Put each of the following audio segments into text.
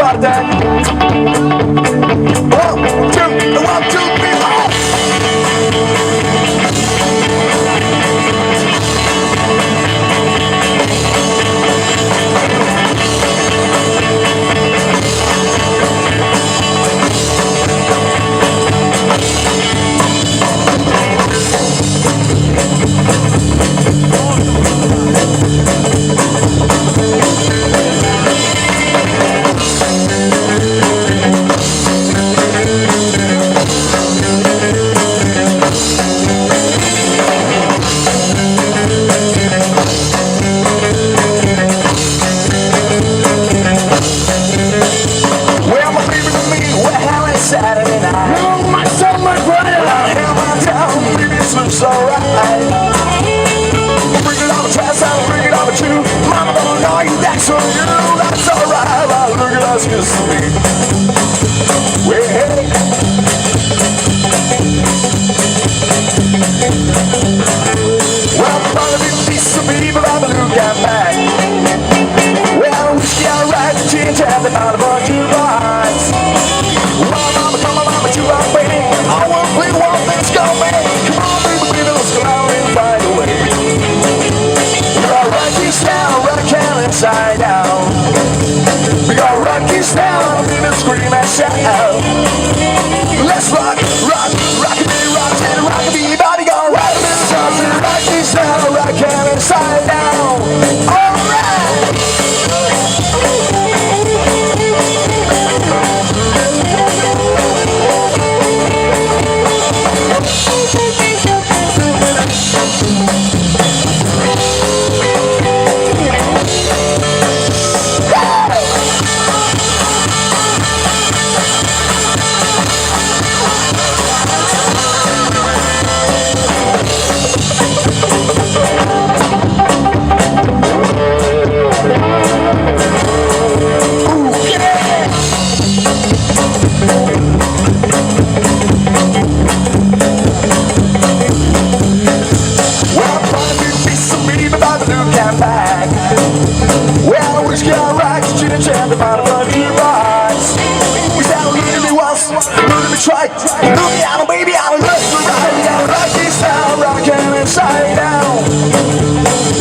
party time. 1, 2, 1, 2, 3, 4. Well, my baby with me, we're having Saturday night. Oh, my son, my brother. Well, I have my town, baby, it looks alright. Bring it on the trash, I'll bring it on the two. Mama don't know you, that's on you, that's alright. Well, look at us, just me. Well, hey. Well, I'm gonna be a piece of people, I'm a look at back. Well, whiskey, alright, the change, and the bottom of two rides. Well, mama, come on, mama, you are waiting. I want to play one that's going. Come on, baby, baby, let's go out and find a way. We got Rockies down, rockin' inside down. We got Rockies down, baby, scream and shout. Let's rock, rock, rockabye, rock, and rockabye, body gone right up in the top. Rockies down, rockin' inside down. All right. Well, we got right to the chant about a bunch of rides. We said, look at me once, look at me twice. Look me out, baby, I'm left to right. We got Rockies down, rockin' inside down.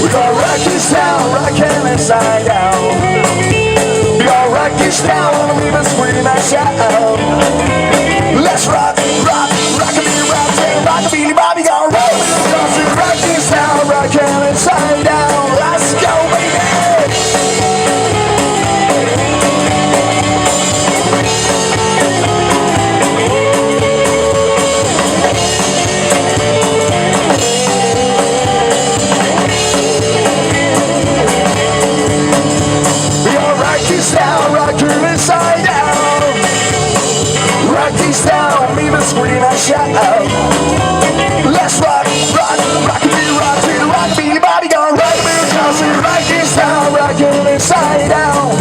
We got Rockies down, rockin' inside down. We got Rockies down, we been screaming and shout. Let's rock, rock, rockabye, rock, and rockabye, Bobby got roll. Rockies down, rockin' inside down. Let's go, baby. Rockies down, rockin' inside down. Rockies down, even scream and shout. Let's rock, rock, rockabye, rock, rockabye, body gone right, because Rockies down, rockin' inside down.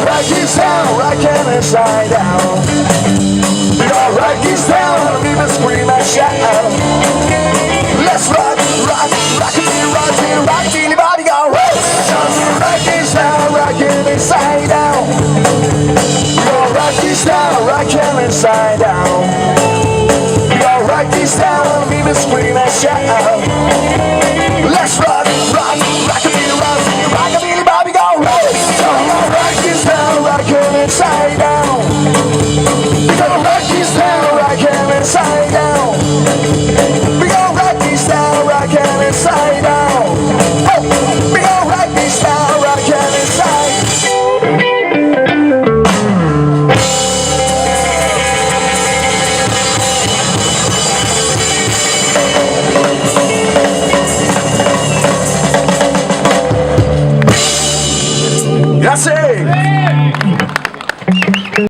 Rockies down, rockin' inside down. Rockies down, even scream and shout. Let's rock, rock, rockabye, rock, rockabye, body gone right, because Rockies down, rockin' inside down. Rockies down, rockin' inside down. Rockies down, even scream and shout.